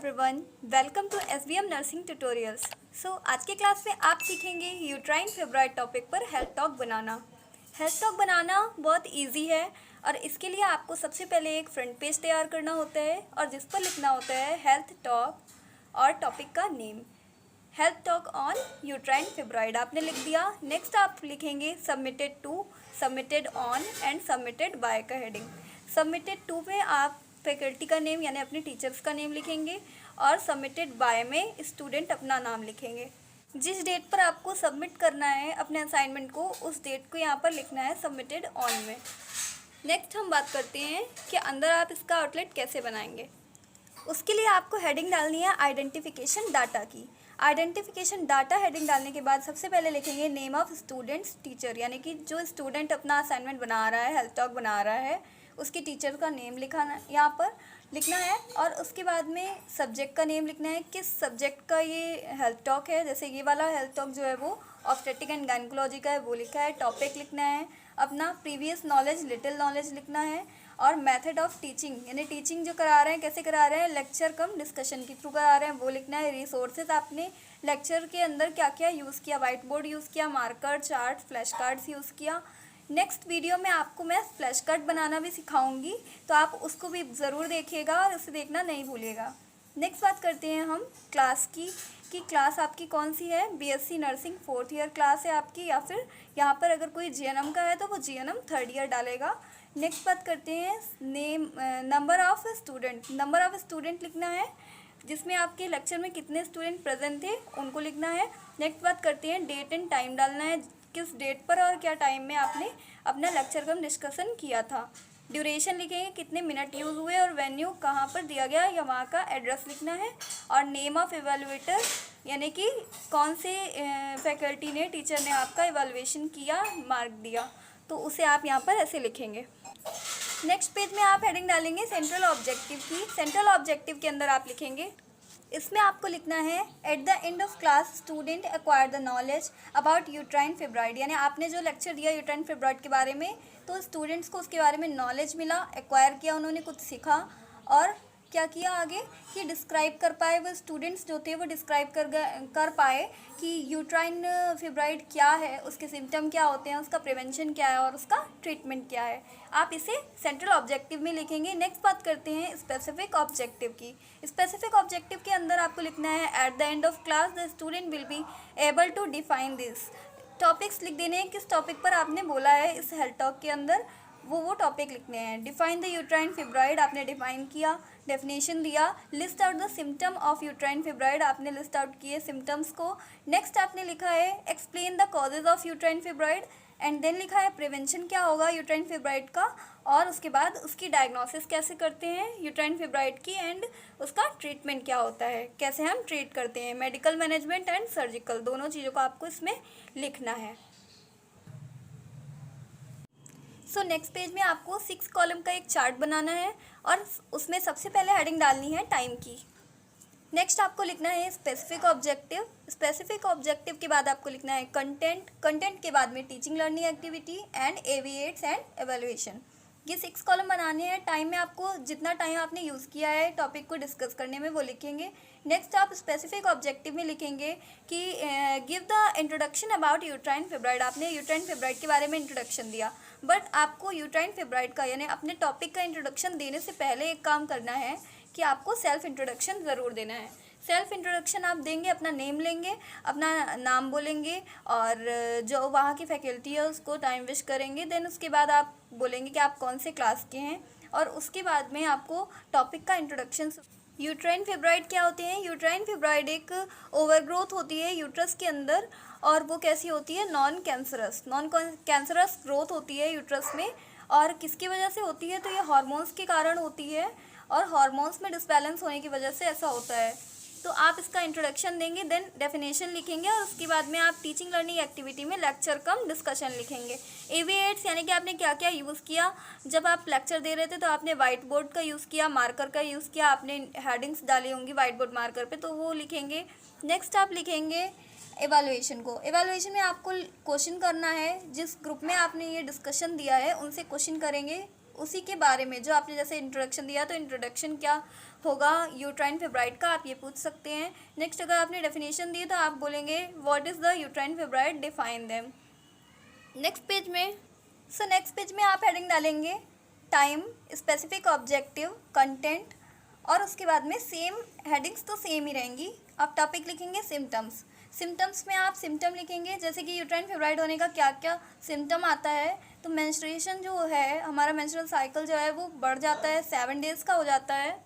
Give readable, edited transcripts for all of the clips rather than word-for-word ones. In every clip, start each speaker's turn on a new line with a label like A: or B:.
A: Everyone, welcome to SBM nursing tutorials. आज के class में आप सीखेंगे यूट्राइन फिब्रॉइड टॉपिक पर हेल्थ टॉक बनाना। हेल्थ टॉक बनाना बहुत इजी है और इसके लिए आपको सबसे पहले एक फ्रंट पेज तैयार करना होता है और जिस पर लिखना होता है हेल्थ टॉक और टॉपिक का name. Health talk on uterine fibroid आपने लिख दिया। नेक्स्ट आप लिखेंगे submitted to, submitted on and submitted by का हेडिंग। सबमिटेड टू में आप फैकल्टी का नेम यानी अपने टीचर्स का नेम लिखेंगे और सबमिटेड बाय में स्टूडेंट अपना नाम लिखेंगे। जिस डेट पर आपको सबमिट करना है अपने असाइनमेंट को, उस डेट को यहाँ पर लिखना है सबमिटेड ऑन में। नेक्स्ट हम बात करते हैं कि अंदर आप इसका आउटलेट कैसे बनाएंगे। उसके लिए आपको हेडिंग डालनी है आइडेंटिफिकेशन डाटा की। आइडेंटिफिकेशन डाटा हेडिंग डालने के बाद सबसे पहले लिखेंगे नेम ऑफ स्टूडेंट्स टीचर, यानी कि जो स्टूडेंट अपना असाइनमेंट बना रहा है, हेल्थ टॉक बना रहा है, उसके टीचर का नेम लिखाना यहाँ पर लिखना है। और उसके बाद में सब्जेक्ट का नेम लिखना है, किस सब्जेक्ट का ये हेल्थ टॉक है। जैसे ये वाला हेल्थ टॉक जो है वो ऑब्स्टेट्रिक एंड गायनेकोलॉजी का है, वो लिखा है। टॉपिक लिखना है, अपना प्रीवियस नॉलेज, लिटिल नॉलेज लिखना है। और मेथड ऑफ टीचिंग यानी टीचिंग जो करा रहे हैं, कैसे करा रहे हैं, लेक्चर कम डिस्कशन के थ्रू करा रहे हैं, वो लिखना है। रिसोर्सेज आपने लेक्चर के अंदर क्या क्या यूज़ किया, वाइट बोर्ड यूज़ किया, marker, chart, flash cards use किया। नेक्स्ट वीडियो में आपको मैं फ्लैश कार्ड बनाना भी सिखाऊंगी, तो आप उसको भी ज़रूर देखिएगा और उसे देखना नहीं भूलिएगा। नेक्स्ट बात करते हैं हम क्लास की, कि क्लास आपकी कौन सी है। BSc nursing 4th year class है आपकी, या फिर यहाँ पर अगर कोई जीएनएम का है तो वो जीएनएम 3rd ईयर डालेगा। नेक्स्ट बात करते हैं name, number of student. Number of student लिखना है, जिसमें आपके लेक्चर में कितने स्टूडेंट प्रेजेंट थे उनको लिखना है। नेक्स्ट बात करते हैं डेट एंड टाइम डालना है, किस डेट पर और क्या टाइम में आपने अपना लेक्चर का डिस्कशन किया था। ड्यूरेशन लिखेंगे, कितने मिनट यूज़ हुए, और वेन्यू कहाँ पर दिया गया या वहाँ का एड्रेस लिखना है। और नेम ऑफ़ एवेलुएटर, यानी कि कौन से फैकल्टी ने, टीचर ने आपका एवेलुएशन किया, मार्क दिया, तो उसे आप यहाँ पर ऐसे लिखेंगे। नेक्स्ट पेज में आप हेडिंग डालेंगे सेंट्रल ऑब्जेक्टिव की। सेंट्रल ऑब्जेक्टिव के अंदर आप लिखेंगे, इसमें आपको लिखना है at the end of class student acquire the knowledge about uterine fibroid, यानी आपने जो लेक्चर दिया यूट्राइन फिब्रॉइड के बारे में, तो स्टूडेंट्स को उसके बारे में नॉलेज मिला, एक्वायर किया, उन्होंने कुछ सीखा और क्या किया आगे कि डिस्क्राइब कर पाए, वो स्टूडेंट्स जो थे वो डिस्क्राइब कर पाए कि यूट्राइन फिब्रॉइड क्या है, उसके सिम्टम क्या होते हैं, उसका प्रिवेंशन क्या है और उसका ट्रीटमेंट क्या है। आप इसे सेंट्रल ऑब्जेक्टिव में लिखेंगे। नेक्स्ट बात करते हैं स्पेसिफिक ऑब्जेक्टिव की। स्पेसिफिक ऑब्जेक्टिव के अंदर आपको लिखना है at the end of class the student will be able to define this. Topics लिख देने हैं, किस टॉपिक पर आपने बोला है इस हेल्थ टॉक के अंदर, वो टॉपिक लिखने हैं। डिफाइन द यूट्राइन फिब्रॉइड, आपने डिफाइन किया, डेफिनेशन दिया। List out the symptom of uterine fibroid, आपने लिस्ट आउट किए सिम्टम्स को। नेक्स्ट आपने लिखा है explain the causes of uterine fibroid, and then लिखा है प्रिवेंशन क्या होगा यूट्राइन फिब्रॉइड का, और उसके बाद उसकी डायग्नोसिस कैसे करते हैं यूट्राइन फिब्रॉइड की, एंड उसका ट्रीटमेंट क्या होता है, कैसे हम ट्रीट करते हैं। मेडिकल मैनेजमेंट एंड सर्जिकल, दोनों चीज़ों को आपको इसमें लिखना है। नेक्स्ट पेज में आपको 6 कॉलम का एक चार्ट बनाना है और उसमें सबसे पहले हेडिंग डालनी है टाइम की। नेक्स्ट आपको लिखना है स्पेसिफिक ऑब्जेक्टिव। स्पेसिफिक ऑब्जेक्टिव के बाद आपको लिखना है कंटेंट। कंटेंट के बाद में teaching learning activity and AV aids and evaluation. ये 6 कॉलम बनाने हैं। टाइम में आपको जितना टाइम आपने यूज़ किया है टॉपिक को डिस्कस करने में वो लिखेंगे। नेक्स्ट आप स्पेसिफिक ऑब्जेक्टिव में लिखेंगे कि give the introduction about uterine fibroid. आपने यूट्राइन फिब्रॉइड के बारे में इंट्रोडक्शन दिया, बट आपको यूट्राइन फिब्रॉइड का यानी अपने टॉपिक का इंट्रोडक्शन देने से पहले एक काम करना है कि आपको सेल्फ इंट्रोडक्शन ज़रूर देना है। सेल्फ इंट्रोडक्शन आप देंगे, अपना नेम लेंगे, अपना नाम बोलेंगे और जो वहाँ की फैकल्टी है उसको टाइम विश करेंगे। देन उसके बाद आप बोलेंगे कि आप कौन से क्लास के हैं, और उसके बाद में आपको टॉपिक का इंट्रोडक्शन। यूट्राइन फिब्रॉइड क्या होते हैं? यूट्राइन फिब्रॉइड एक ओवरग्रोथ होती है यूट्रस के अंदर, और वो कैसी होती है? नॉन कैंसरस ग्रोथ होती है यूट्रस में। और किसकी वजह से होती है? तो ये हार्मोन्स के कारण होती है, और हार्मोन्स में डिसबैलेंस होने की वजह से ऐसा होता है। तो आप इसका इंट्रोडक्शन देंगे, देन डेफिनेशन लिखेंगे, और उसके बाद में आप टीचिंग लर्निंग एक्टिविटी में लेक्चर कम डिस्कशन लिखेंगे। एविएट्स यानी कि आपने क्या क्या यूज़ किया। जब आप लेक्चर दे रहे थे तो आपने वाइट बोर्ड का यूज़ किया, मार्कर का यूज़ किया, आपने हेडिंग्स डाली होंगी वाइट बोर्ड मार्कर पे, तो वो लिखेंगे। नेक्स्ट आप लिखेंगे एवेलुएशन को। एवेलुएशन में आपको क्वेश्चन करना है, जिस ग्रुप में आपने ये डिस्कशन दिया है उनसे क्वेश्चन करेंगे, उसी के बारे में जो आपने जैसे इंट्रोडक्शन दिया, तो इंट्रोडक्शन क्या होगा यूट्राइन फेब्राइड का, आप ये पूछ सकते हैं। नेक्स्ट अगर आपने डेफिनेशन दी तो आप बोलेंगे what is the uterine fibroid, define them. Next page में आप हेडिंग डालेंगे टाइम, स्पेसिफिक ऑब्जेक्टिव, कंटेंट, और उसके बाद में सेम हेडिंग्स तो सेम ही रहेंगी। आप टॉपिक लिखेंगे सिम्टम्स में आप सिम्टम लिखेंगे, जैसे कि यूट्राइन फेब्राइड होने का क्या क्या सिम्टम आता है। तो मेंस्ट्रुएशन जो है, हमारा मेंस्ट्रुअल साइकिल जो है वो बढ़ जाता है, 7 डेज़ का हो जाता है।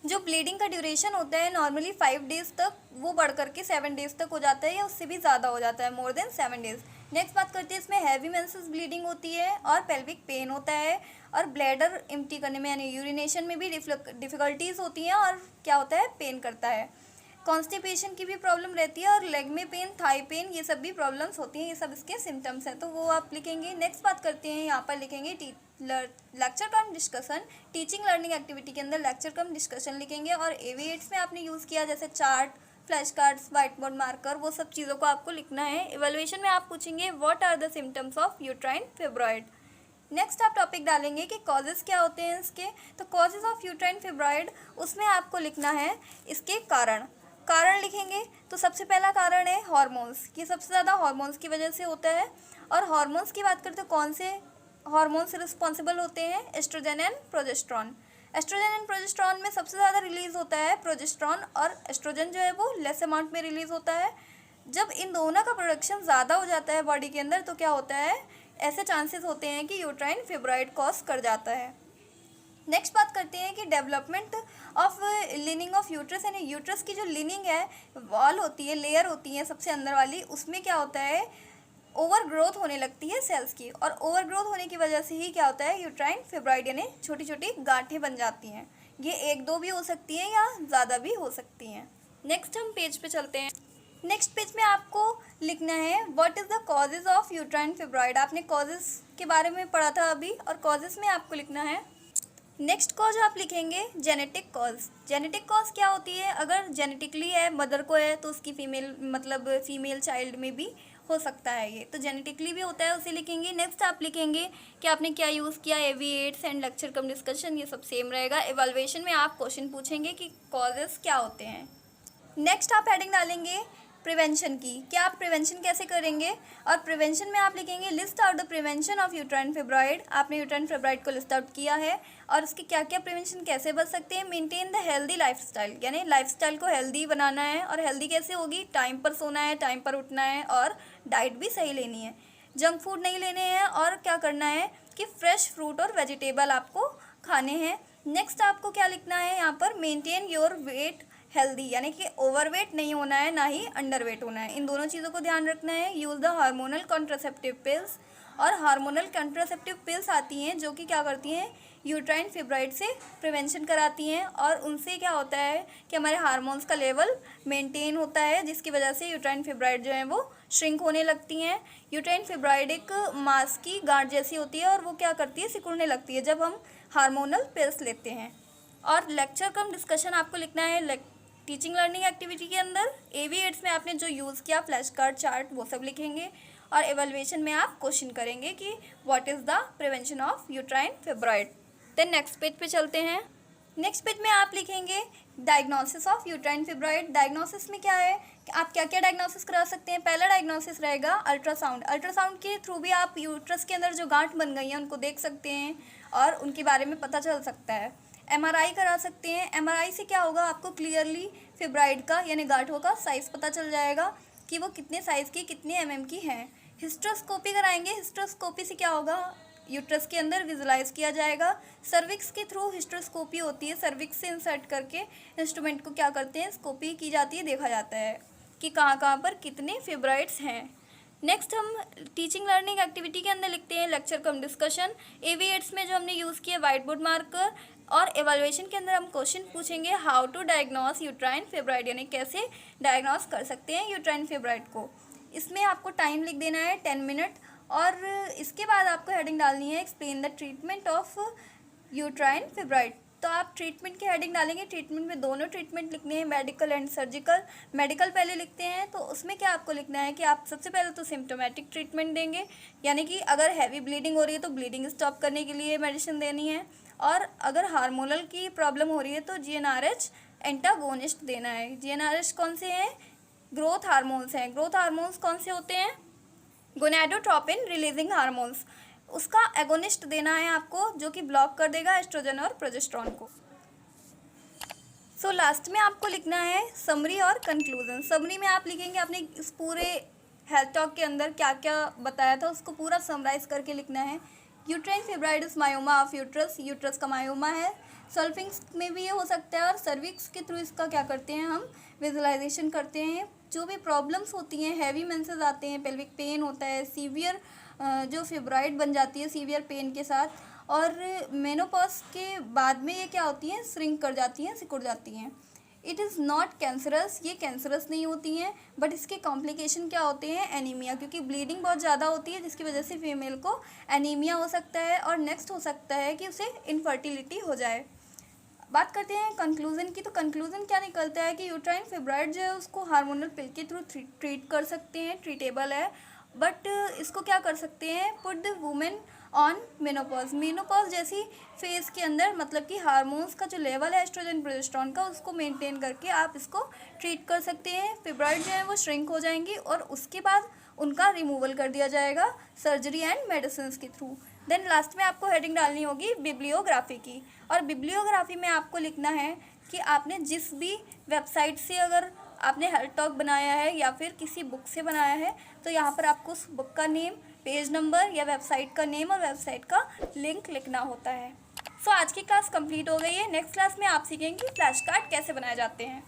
A: जो ब्लीडिंग का ड्यूरेशन होता है नॉर्मली 5 डेज़ तक, वो बढ़ करके 7 डेज़ तक हो जाता है, या उससे भी ज़्यादा हो जाता है, मोर देन 7 डेज़। नेक्स्ट बात करते हैं, इसमें हैवी मेंसेस ब्लीडिंग होती है और पेल्विक पेन होता है, और ब्लैडर एम्प्टी करने में यानी यूरिनेशन में भी डिफ़िकल्टीज़ होती हैं, और क्या होता है, पेन करता है। कॉन्स्टिपेशन की भी प्रॉब्लम रहती है, और लेग में पेन, थाई पेन, ये सब भी प्रॉब्लम्स होती हैं, ये सब इसके सिम्टम्स हैं, तो वो आप लिखेंगे। नेक्स्ट बात करते हैं, यहाँ पर लिखेंगे लेक्चर कम डिस्कशन, टीचिंग लर्निंग एक्टिविटी के अंदर लेक्चर कम डिस्कशन लिखेंगे, और AV8 में आपने यूज़ किया जैसे chart, flash cards, white board marker, वो सब चीज़ों को आपको लिखना है। इवैल्यूएशन में आप पूछेंगे what are the symptoms of uterine fibroid. Next आप टॉपिक डालेंगे कि कॉजेज़ क्या होते हैं इसके, तो कॉजेज़ ऑफ यूट्राइन फेब्रॉइड, उसमें आपको लिखना है इसके कारण लिखेंगे। तो सबसे पहला कारण है हार्मोन्स, ये सबसे ज़्यादा हार्मोन्स की वजह से होता है। और हार्मोन्स की बात करते हैं, कौन से हार्मोन्स रिस्पॉन्सिबल होते हैं, oestrogen and progesterone. Oestrogen and progesterone में सबसे ज़्यादा रिलीज़ होता है प्रोजेस्टेरॉन, और एस्ट्रोजन जो है वो लेस अमाउंट में रिलीज़ होता है। जब इन दोनों का प्रोडक्शन ज़्यादा हो जाता है बॉडी के अंदर, तो क्या होता है, ऐसे चांसेस होते हैं कि यूट्राइन फेब्रॉइड कॉज कर जाता है। नेक्स्ट बात करते हैं कि development of leaning of uterus, यानी यूट्रस की जो लिनिंग है, वॉल होती है, लेयर होती है सबसे अंदर वाली, उसमें क्या होता है, ओवर ग्रोथ होने लगती है सेल्स की, और ओवर ग्रोथ होने की वजह से ही क्या होता है, यूट्राइन फेब्रॉइड यानी छोटी छोटी गांठें बन जाती हैं। ये 1-2 भी हो सकती हैं या ज़्यादा भी हो सकती हैं। नेक्स्ट हम पेज पे चलते हैं। नेक्स्ट पेज में आपको लिखना है what is the causes of uterine fibroid. आपने कॉजेज़ के बारे में पढ़ा था अभी, और कॉजेज़ में आपको लिखना है। नेक्स्ट कॉज आप लिखेंगे जेनेटिक कॉज। जेनेटिक कॉज क्या होती है, अगर जेनेटिकली है, मदर को है, तो उसकी फीमेल चाइल्ड में भी हो सकता है ये, तो जेनेटिकली भी होता है, उसे लिखेंगे। नेक्स्ट आप लिखेंगे कि आपने क्या यूज़ किया, AV8 and lecture come discussion, ये सब सेम रहेगा। इवैल्यूएशन में आप क्वेश्चन पूछेंगे कि कॉजेज़ क्या होते हैं। नेक्स्ट आप हेडिंग डालेंगे प्रिवेंशन की, क्या आप प्रिवेंशन कैसे करेंगे, और प्रिवेंशन में आप लिखेंगे list out the prevention of uterine fibroid. आपने यूट्राइन फेब्रॉइड को लिस्ट आउट किया है, और उसकी क्या क्या प्रिवेंशन कैसे बच सकते हैं। मेंटेन द हेल्दी लाइफस्टाइल, यानी लाइफस्टाइल को हेल्दी बनाना है, और हेल्दी कैसे होगी, टाइम पर सोना है, टाइम पर उठना है, और डाइट भी सही लेनी है, जंक फूड नहीं लेने हैं, और क्या करना है कि फ्रेश फ्रूट और वेजिटेबल आपको खाने हैं। नेक्स्ट आपको क्या लिखना है यहाँ पर, मेंटेन योर वेट हेल्दी, यानी कि ओवरवेट नहीं होना है, ना ही अंडरवेट होना है, इन दोनों चीज़ों को ध्यान रखना है। Use the hormonal contraceptive pills, और हार्मोनल कॉन्ट्रासेप्टिव पिल्स आती हैं जो कि क्या करती हैं, यूट्राइन फेब्रॉइड से प्रिवेंशन कराती हैं, और उनसे क्या होता है कि हमारे हार्मोन्स का लेवल मेंटेन होता है, जिसकी वजह से यूट्राइन फेब्रॉइड जो है वो श्रिंक होने लगती हैं। यूट्राइन फेब्रॉइड एक मांस की गांठ जैसी होती है, और वो क्या करती है, सिकुड़ने लगती है जब हम हार्मोनल पिल्स लेते हैं। और लेक्चर कम डिस्कशन आपको लिखना है टीचिंग लर्निंग एक्टिविटी के अंदर। AV8 में आपने जो यूज़ किया, फ्लैश कार्ड, चार्ट, वो सब लिखेंगे, और एवेल्युएशन में आप क्वेश्चन करेंगे कि what is the prevention of uterine fibroid. Then next page पे चलते हैं। नेक्स्ट पेज में आप लिखेंगे diagnosis of uterine fibroid. Diagnosis में क्या है कि आप क्या क्या डायग्नोसिस करा सकते हैं। पहला डायग्नोसिस रहेगा अल्ट्रासाउंड। अल्ट्रासाउंड के थ्रू भी आप यूट्रस के अंदर जो गांठ बन गई हैं उनको देख सकते हैं, और उनके बारे में पता चल सकता है। MRI करा सकते हैं। MRI से क्या होगा, आपको क्लियरली फेब्रॉइड का यानी गांठों का साइज़ पता चल जाएगा कि वो कितने साइज़ की, कितने mm की हैं। हिस्ट्रोस्कोपी कराएंगे। हिस्ट्रोस्कोपी से क्या होगा, यूट्रस के अंदर विजुलाइज किया जाएगा। सर्विक्स के थ्रू हिस्ट्रोस्कोपी होती है, सर्विक्स से इंसर्ट करके इंस्ट्रूमेंट को क्या करते हैं, स्कोपी की जाती है, देखा जाता है कि कहाँ कहाँ पर कितने फेब्रॉइड्स हैं। नेक्स्ट हम टीचिंग लर्निंग एक्टिविटी के अंदर लिखते हैं लेक्चर कम डिस्कशन। AV8 में जो हमने यूज़ किया व्हाइट बोर्ड मार्कर, और एवेल्युएशन के अंदर हम क्वेश्चन पूछेंगे हाउ टू डायग्नोस यूट्राइन फेब्रॉइड, यानी कैसे डायग्नोस कर सकते हैं यूट्राइन फेब्रॉइड को। इसमें आपको टाइम लिख देना है 10 मिनट, और इसके बाद आपको हेडिंग डालनी है explain the treatment of uterine fibroid. तो आप ट्रीटमेंट की हेडिंग डालेंगे। ट्रीटमेंट में दोनों ट्रीटमेंट लिखने हैं, मेडिकल एंड सर्जिकल। मेडिकल पहले लिखते हैं तो उसमें क्या आपको लिखना है कि आप सबसे पहले तो सिम्टोमेटिक ट्रीटमेंट देंगे, यानी कि अगर हैवी ब्लीडिंग हो रही है तो ब्लीडिंग स्टॉप करने के लिए मेडिसिन देनी है, और अगर हार्मोनल की प्रॉब्लम हो रही है तो GnRH एंटागोनिस्ट देना है। GnRH कौन से हैं? ग्रोथ हार्मोन्स हैं। ग्रोथ हार्मोन्स कौन से होते हैं? गोनाडोट्रोपिन रिलीजिंग हार्मोन्स, उसका एगोनिस्ट देना है आपको, जो कि ब्लॉक कर देगा एस्ट्रोजन और प्रोजेस्टेरॉन को। सो लास्ट में आपको लिखना है समरी और कंक्लूजन। समरी में आप लिखेंगे आपने इस पूरे हेल्थ टॉक के अंदर क्या क्या बताया था उसको पूरा समराइज करके लिखना है। Uterine fibroids myoma of uterus, uterus का मायोमा है। सल्फिंग्स में भी ये हो सकता है, और सर्विक्स के थ्रू इसका क्या करते हैं हम विजुलाइजेशन करते हैं। जो भी प्रॉब्लम्स होती हैं, हैवी मेंसेस आते हैं, पेल्विक पेन होता है, सीवियर जो फिब्राइड बन जाती है सीवियर पेन के साथ, और मेनोपॉज के बाद में ये क्या होती हैं, श्रिंक कर जाती हैं, सिकुड़ जाती हैं। इट इज़ नॉट कैंसरस, ये कैंसरस नहीं होती हैं, बट इसके कॉम्प्लिकेशन क्या होते हैं? एनीमिया, क्योंकि ब्लीडिंग बहुत ज़्यादा होती है जिसकी वजह से फीमेल को एनीमिया हो सकता है, और नेक्स्ट हो सकता है कि उसे इनफर्टिलिटी हो जाए। बात करते हैं कंक्लूजन की, तो कंक्लूजन क्या निकलता है कि यूट्राइन फिब्राइड जो है उसको हार्मोनल पिल के थ्रू ट्रीट कर सकते हैं, ट्रीटेबल है, बट इसको क्या कर सकते हैं? Put the women on menopause, menopause जैसी फेज़ के अंदर, मतलब कि हार्मोन्स का जो लेवल है एस्ट्रोजन प्रोजेस्टेरॉन का, उसको मेंटेन करके आप इसको ट्रीट कर सकते हैं। फिब्राइड जो है वो श्रिंक हो जाएंगी और उसके बाद उनका रिमूवल कर दिया जाएगा सर्जरी एंड मेडिसिन के थ्रू। देन लास्ट में आपको हेडिंग डालनी होगी बिब्लियोग्राफी की, और बिब्लियोग्राफी में आपको लिखना है कि आपने जिस भी वेबसाइट से अगर आपने हेल्थ टॉक बनाया है या फिर किसी बुक से बनाया है, तो यहाँ पर आपको उस बुक का नेम, पेज नंबर या वेबसाइट का नेम और वेबसाइट का लिंक लिखना होता है। सो आज की क्लास कंप्लीट हो गई है। नेक्स्ट क्लास में आप सीखेंगे फ्लैश कार्ड कैसे बनाए जाते हैं।